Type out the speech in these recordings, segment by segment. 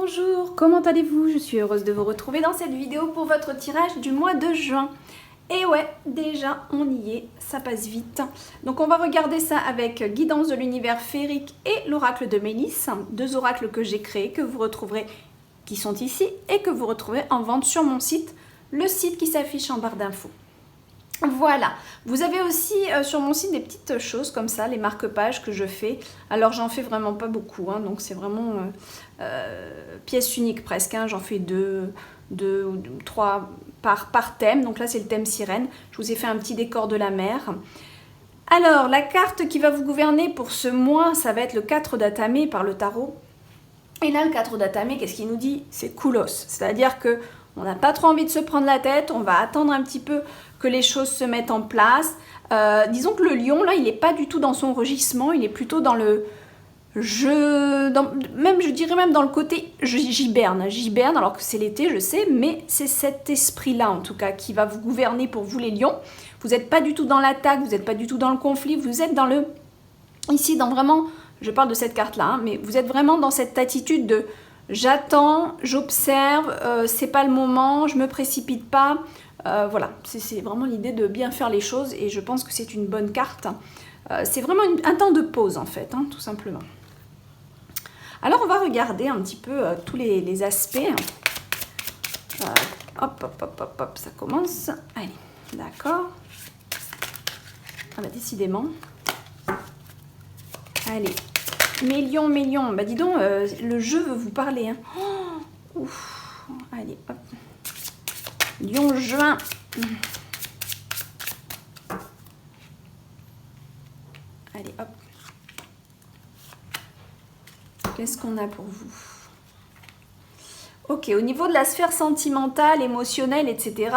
Bonjour, comment allez-vous? Je suis heureuse de vous retrouver dans cette vidéo pour votre tirage du mois de juin. Et ouais, déjà on y est, ça passe vite. Donc on va regarder ça avec Guidance de l'univers féerique et l'oracle de Mélisse, deux oracles que j'ai créés, que vous retrouverez, qui sont ici et que vous retrouverez en vente sur mon site, le site qui s'affiche en barre d'infos. Voilà, vous avez aussi sur mon site des petites choses comme ça, les marque-pages que je fais. Alors j'en fais vraiment pas beaucoup, hein, donc c'est vraiment pièce unique presque, hein. J'en fais deux ou trois par thème. Donc là c'est le thème sirène, je vous ai fait un petit décor de la mer. Alors la carte qui va vous gouverner pour ce mois, ça va être le 4 d'Atamé par le tarot. Et là le 4 d'Atamé, qu'est-ce qu'il nous dit? C'est coolos, c'est-à-dire que on n'a pas trop envie de se prendre la tête, on va attendre un petit peu que les choses se mettent en place. Disons que le lion, là, il n'est pas du tout dans son rugissement, il est plutôt dans le jeu, même, je dirais même dans le côté j'hiberne, alors que c'est l'été, je sais, mais c'est cet esprit-là, en tout cas, qui va vous gouverner pour vous, les lions. Vous n'êtes pas du tout dans l'attaque, vous n'êtes pas du tout dans le conflit, vous êtes dans le... Ici, dans vraiment... Je parle de cette carte-là, hein, mais vous êtes vraiment dans cette attitude de... J'attends, j'observe, c'est pas le moment, je me précipite pas. Voilà, c'est vraiment l'idée de bien faire les choses et je pense que c'est une bonne carte. C'est vraiment un temps de pause en fait, hein, tout simplement. Alors on va regarder un petit peu tous les aspects. Hop, hop, hop, hop, hop, ça commence. Allez, d'accord. Ah bah décidément. Allez. Mes lions, bah dis donc, le jeu veut vous parler. Hein. Oh, ouf. Allez, hop. Lion juin. Allez, hop. Qu'est-ce qu'on a pour vous? Ok, au niveau de la sphère sentimentale, émotionnelle, etc.,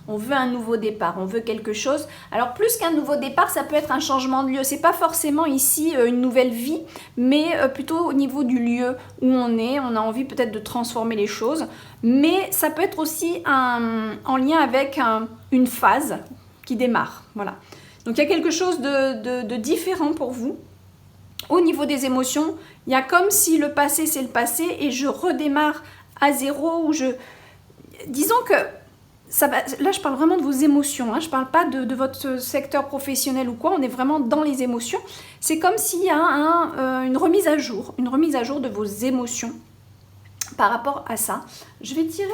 on veut un nouveau départ, on veut quelque chose. Alors plus qu'un nouveau départ, ça peut être un changement de lieu. C'est pas forcément ici une nouvelle vie, mais plutôt au niveau du lieu où on est. On a envie peut-être de transformer les choses, mais ça peut être aussi en lien avec une phase qui démarre. Voilà. Donc il y a quelque chose de différent pour vous. Au niveau des émotions, il y a comme si le passé c'est le passé et je redémarre à zéro, où disons que ça va, là je parle vraiment de vos émotions, hein, je parle pas de votre secteur professionnel ou quoi, on est vraiment dans les émotions. C'est comme s'il y a une remise à jour de vos émotions par rapport à ça. Je vais tirer,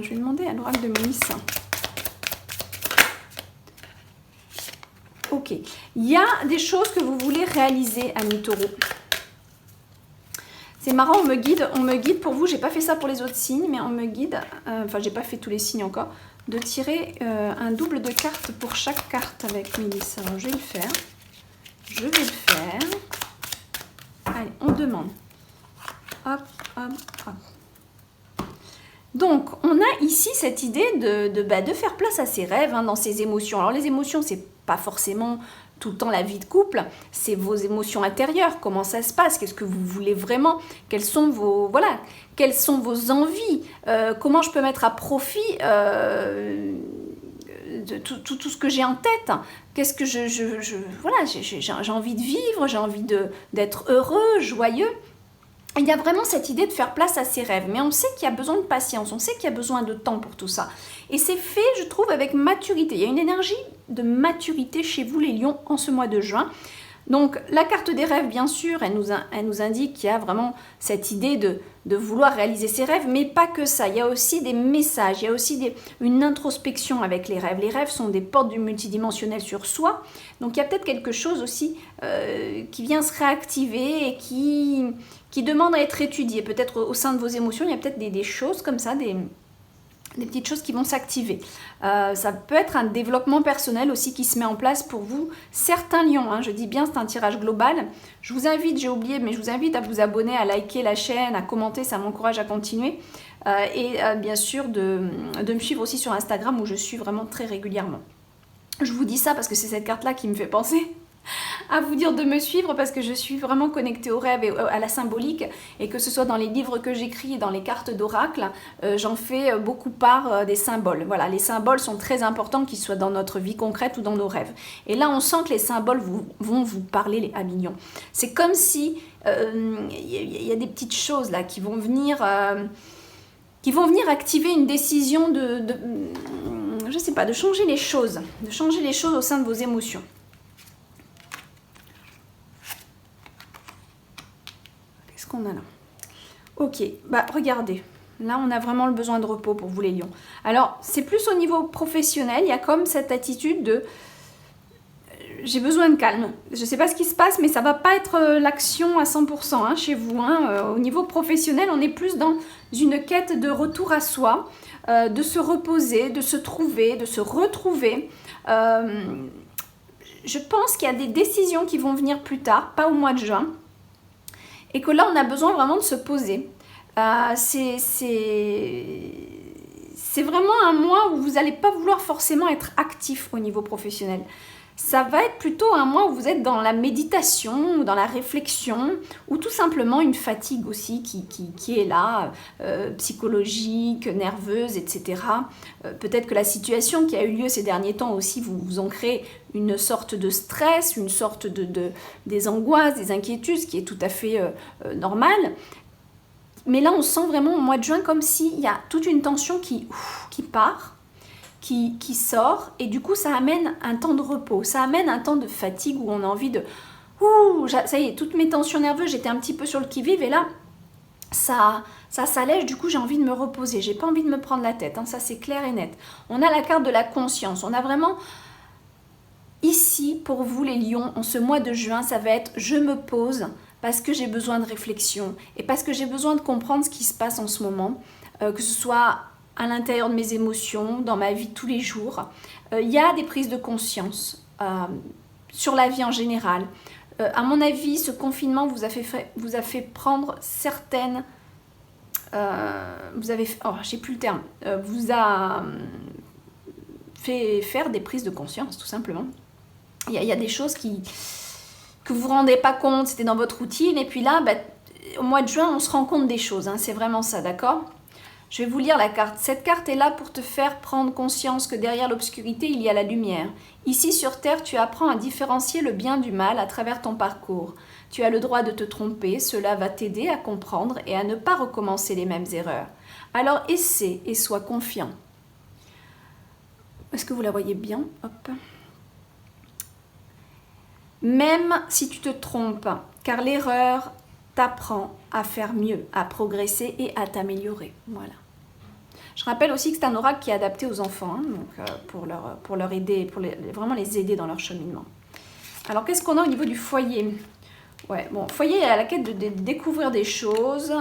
je vais demander à l'oracle de Mélisse. Ok, il y a des choses que vous voulez réaliser, amis taureaux. C'est marrant, on me guide pour vous, j'ai pas fait ça pour les autres signes, mais on me guide, enfin j'ai pas fait tous les signes encore, de tirer un double de cartes pour chaque carte avec Mélisse. Alors je vais le faire, Allez, on demande. Hop, hop, hop. Donc, on a ici cette idée de faire place à ses rêves, hein, dans ses émotions. Alors les émotions, c'est pas forcément tout le temps la vie de couple, c'est vos émotions intérieures, comment ça se passe, qu'est-ce que vous voulez vraiment, quelles sont vos envies, comment je peux mettre à profit de tout ce que j'ai en tête, qu'est-ce que voilà, j'ai envie de vivre, j'ai envie d'être heureux, joyeux. Il y a vraiment cette idée de faire place à ses rêves, mais on sait qu'il y a besoin de patience, on sait qu'il y a besoin de temps pour tout ça. Et c'est fait, je trouve, avec maturité. Il y a une énergie de maturité chez vous, les lions, en ce mois de juin. Donc, la carte des rêves, bien sûr, elle nous indique qu'il y a vraiment cette idée de vouloir réaliser ses rêves, mais pas que ça. Il y a aussi des messages, il y a aussi une introspection avec les rêves. Les rêves sont des portes du multidimensionnel sur soi. Donc, il y a peut-être quelque chose aussi qui vient se réactiver et qui demande à être étudié. Peut-être au sein de vos émotions, il y a peut-être des choses comme ça, des petites choses qui vont s'activer. Ça peut être un développement personnel aussi qui se met en place pour vous. Certains lions, hein, je dis bien, c'est un tirage global. Je vous invite, j'ai oublié, mais je vous invite à vous abonner, à liker la chaîne, à commenter, ça m'encourage à continuer. Et bien sûr, de me suivre aussi sur Instagram où je suis vraiment très régulièrement. Je vous dis ça parce que c'est cette carte-là qui me fait penser à vous dire de me suivre parce que je suis vraiment connectée au rêve et à la symbolique, et que ce soit dans les livres que j'écris et dans les cartes d'oracle, j'en fais beaucoup part des symboles. Voilà, les symboles sont très importants, qu'ils soient dans notre vie concrète ou dans nos rêves. Et là, on sent que les symboles vont vous parler, les Avignon. C'est comme si y a des petites choses là qui vont venir activer une décision je sais pas, de changer les choses au sein de vos émotions. Qu'est-ce qu'on a là? Ok, bah regardez, là on a vraiment le besoin de repos pour vous les lions. Alors c'est plus au niveau professionnel, il y a comme cette attitude de j'ai besoin de calme. Je ne sais pas ce qui se passe, mais ça va pas être l'action à 100% hein, chez vous. Au niveau professionnel, on est plus dans une quête de retour à soi, de se reposer, de se trouver, de se retrouver. Je pense qu'il y a des décisions qui vont venir plus tard, pas au mois de juin, et que là, on a besoin vraiment de se poser. C'est vraiment un mois où vous n'allez pas vouloir forcément être actif au niveau professionnel. Ça va être plutôt un mois où vous êtes dans la méditation, ou dans la réflexion, ou tout simplement une fatigue aussi qui est là, psychologique, nerveuse, etc. Peut-être que la situation qui a eu lieu ces derniers temps aussi vous en crée une sorte de stress, une sorte des angoisses, des inquiétudes, ce qui est tout à fait normal. Mais là, on sent vraiment au mois de juin comme s'il y a toute une tension qui part, qui sort, et du coup ça amène un temps de repos, ça amène un temps de fatigue où on a envie de ça y est, toutes mes tensions nerveuses, j'étais un petit peu sur le qui-vive, et là ça s'allège, du coup j'ai envie de me reposer, j'ai pas envie de me prendre la tête, ça c'est clair et net. On a la carte de la conscience, on a vraiment ici pour vous les lions, en ce mois de juin, ça va être je me pose parce que j'ai besoin de réflexion et parce que j'ai besoin de comprendre ce qui se passe en ce moment, que ce soit à l'intérieur de mes émotions, dans ma vie de tous les jours. Il y a des prises de conscience sur la vie en général. À mon avis, ce confinement vous a fait prendre certaines... j'ai plus le terme. Vous a fait faire des prises de conscience, tout simplement. Il y a des choses que vous ne vous rendez pas compte, c'était dans votre routine. Et puis là, au mois de juin, on se rend compte des choses. C'est vraiment ça, d'accord ? Je vais vous lire la carte. Cette carte est là pour te faire prendre conscience que derrière l'obscurité, il y a la lumière. Ici sur Terre, tu apprends à différencier le bien du mal à travers ton parcours. Tu as le droit de te tromper, cela va t'aider à comprendre et à ne pas recommencer les mêmes erreurs. Alors essaie et sois confiant. Est-ce que vous la voyez bien ? Hop. Même si tu te trompes, car l'erreur t'apprend à faire mieux, à progresser et à t'améliorer. Voilà. Je rappelle aussi que c'est un oracle qui est adapté aux enfants, donc, pour leur aider, vraiment les aider dans leur cheminement. Alors, qu'est-ce qu'on a au niveau du foyer ? Ouais, bon, foyer est à la quête de découvrir des choses,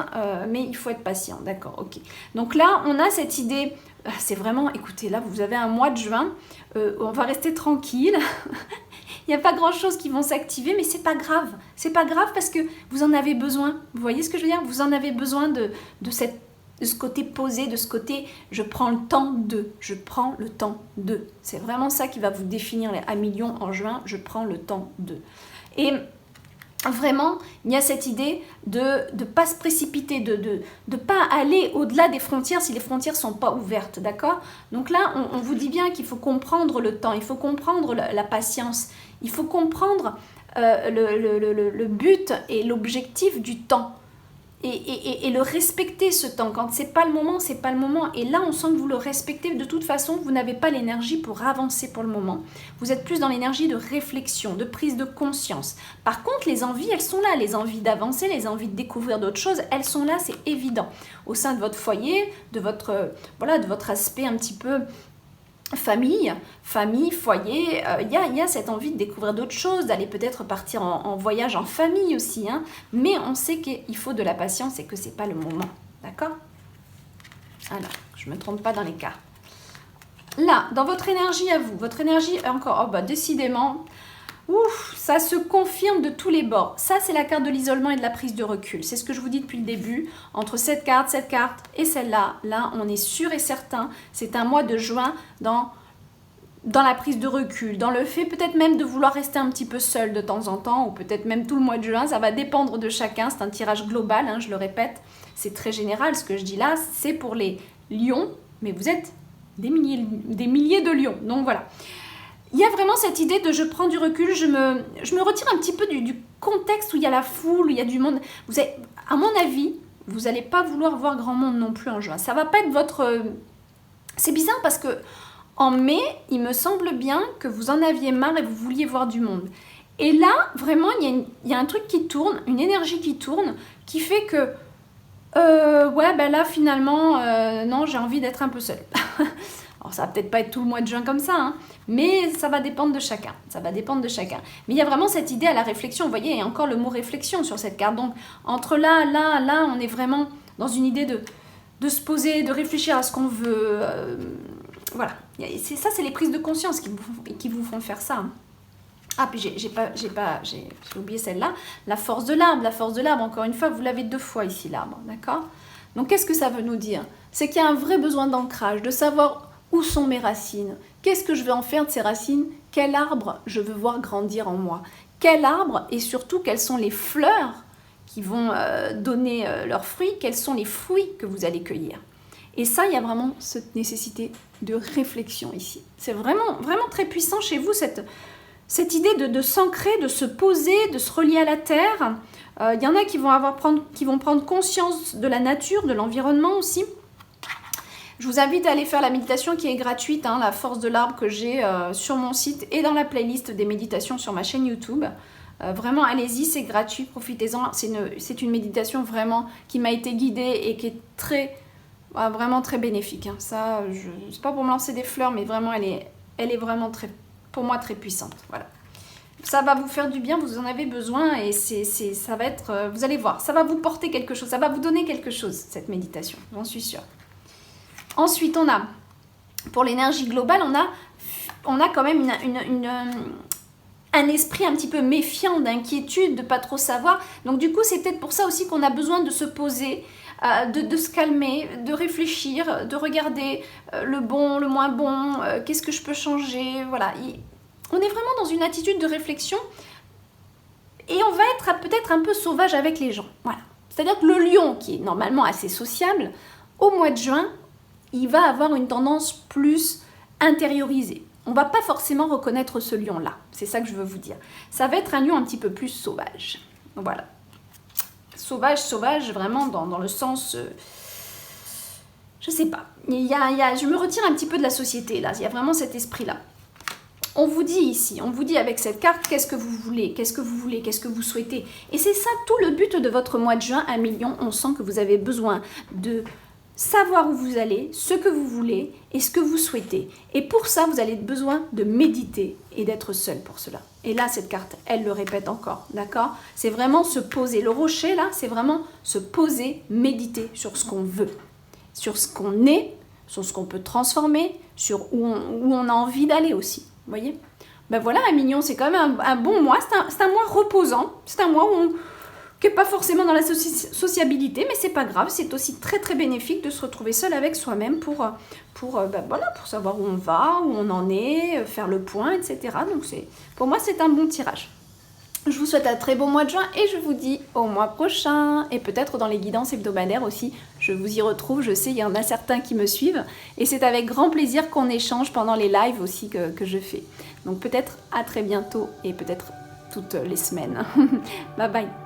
mais il faut être patient, d'accord, ok. Donc là, on a cette idée, c'est vraiment, écoutez, là, vous avez un mois de juin, on va rester tranquille. Il n'y a pas grand-chose qui vont s'activer, mais c'est pas grave. C'est pas grave parce que vous en avez besoin. Vous voyez ce que je veux dire ? Vous en avez besoin de ce côté posé, de ce côté « je prends le temps de ». Je prends le temps de. C'est vraiment ça qui va vous définir à millions en juin. Je prends le temps de. Et vraiment, il y a cette idée de ne pas se précipiter, de ne pas aller au-delà des frontières si les frontières ne sont pas ouvertes, d'accord ? Donc là, on vous dit bien qu'il faut comprendre le temps, il faut comprendre la patience, il faut comprendre le but et l'objectif du temps et le respecter ce temps. Quand c'est pas le moment, c'est pas le moment. Et là, on sent que vous le respectez. De toute façon, vous n'avez pas l'énergie pour avancer pour le moment. Vous êtes plus dans l'énergie de réflexion, de prise de conscience. Par contre, les envies, elles sont là. Les envies d'avancer, les envies de découvrir d'autres choses, elles sont là, c'est évident. Au sein de votre foyer, de votre aspect un petit peu famille, foyer, il y a cette envie de découvrir d'autres choses, d'aller peut-être partir en voyage en famille aussi, mais on sait qu'il faut de la patience et que c'est pas le moment, d'accord ? Alors, je me trompe pas dans les cartes. Là, dans votre énergie à vous, votre énergie encore, décidément, ça se confirme de tous les bords. Ça, c'est la carte de l'isolement et de la prise de recul. C'est ce que je vous dis depuis le début. Entre cette carte et celle-là, là, on est sûr et certain. C'est un mois de juin dans la prise de recul, dans le fait peut-être même de vouloir rester un petit peu seul de temps en temps, ou peut-être même tout le mois de juin. Ça va dépendre de chacun. C'est un tirage global, je le répète. C'est très général. Ce que je dis là, c'est pour les lions, mais vous êtes des milliers de lions. Donc voilà. Il y a vraiment cette idée de je prends du recul, je me retire un petit peu du contexte où il y a la foule, où il y a du monde, vous avez, à mon avis, vous n'allez pas vouloir voir grand monde non plus en juin. Ça va pas être votre... C'est bizarre parce que en mai, il me semble bien que vous en aviez marre et vous vouliez voir du monde. Et là, vraiment, il y a un truc qui tourne, une énergie qui tourne, qui fait que, ouais, ben là, finalement, non, j'ai envie d'être un peu seule. Alors, ça va peut-être pas être tout le mois de juin comme ça, hein, mais ça va dépendre de chacun. Ça va dépendre de chacun. Mais il y a vraiment cette idée à la réflexion. Vous voyez, il y a encore le mot réflexion sur cette carte. Donc, entre là, on est vraiment dans une idée de se poser, de réfléchir à ce qu'on veut. Voilà. Ça, c'est les prises de conscience qui vous font faire ça. Hein. Ah, puis j'ai oublié celle-là. La force de l'arbre. La force de l'arbre, encore une fois, vous l'avez 2 fois ici, l'arbre. D'accord? Donc, qu'est-ce que ça veut nous dire? C'est qu'il y a un vrai besoin d'ancrage, de savoir où sont mes racines. Qu'est-ce que je veux en faire de ces racines? Quel arbre je veux voir grandir en moi? Quel arbre et surtout, quelles sont les fleurs qui vont donner leurs fruits? Quels sont les fruits que vous allez cueillir? Et ça, il y a vraiment cette nécessité de réflexion ici. C'est vraiment, vraiment très puissant chez vous, cette idée de s'ancrer, de se poser, de se relier à la terre. Il y en a qui vont prendre conscience de la nature, de l'environnement aussi. Je vous invite à aller faire la méditation qui est gratuite, hein, la force de l'arbre que j'ai sur mon site et dans la playlist des méditations sur ma chaîne YouTube. Vraiment, allez-y, c'est gratuit, profitez-en. C'est une méditation vraiment qui m'a été guidée et qui est vraiment très bénéfique. Hein. Ça, c'est pas pour me lancer des fleurs, mais vraiment, elle est vraiment pour moi très puissante. Voilà. Ça va vous faire du bien, vous en avez besoin et ça va être, vous allez voir, ça va vous porter quelque chose, ça va vous donner quelque chose, cette méditation, j'en suis sûre. Ensuite, on a, pour l'énergie globale, on a quand même un esprit un petit peu méfiant, d'inquiétude, de pas trop savoir. Donc du coup, c'est peut-être pour ça aussi qu'on a besoin de se poser, de se calmer, de réfléchir, de regarder le bon, le moins bon, qu'est-ce que je peux changer, voilà. On est vraiment dans une attitude de réflexion et on va être peut-être un peu sauvage avec les gens, voilà. C'est-à-dire que le lion, qui est normalement assez sociable, au mois de juin, il va avoir une tendance plus intériorisée. On ne va pas forcément reconnaître ce lion-là. C'est ça que je veux vous dire. Ça va être un lion un petit peu plus sauvage. Voilà. Sauvage, vraiment dans le sens... je sais pas. Je me retire un petit peu de la société, là. Il y a vraiment cet esprit-là. On vous dit ici, on vous dit avec cette carte, qu'est-ce que vous voulez, qu'est-ce que vous voulez, qu'est-ce que vous souhaitez. Et c'est ça tout le but de votre mois de juin, 1 million. On sent que vous avez besoin de savoir où vous allez, ce que vous voulez et ce que vous souhaitez. Et pour ça, vous avez besoin de méditer et d'être seul pour cela. Et là, cette carte, elle le répète encore, d'accord? C'est vraiment se poser. Le rocher, là, c'est vraiment se poser, méditer sur ce qu'on veut, sur ce qu'on est, sur ce qu'on peut transformer, sur où on a envie d'aller aussi. Vous voyez? Ben voilà, 1 million, c'est quand même un bon mois. C'est un mois reposant. C'est un mois où qui n'est pas forcément dans la sociabilité, mais c'est pas grave, c'est aussi très très bénéfique de se retrouver seul avec soi-même pour savoir où on va, où on en est, faire le point, etc. Donc pour moi c'est un bon tirage. Je vous souhaite un très bon mois de juin et je vous dis au mois prochain et peut-être dans les guidances hebdomadaires aussi, je vous y retrouve, je sais il y en a certains qui me suivent et c'est avec grand plaisir qu'on échange pendant les lives aussi que je fais. Donc peut-être à très bientôt et peut-être toutes les semaines. Bye bye.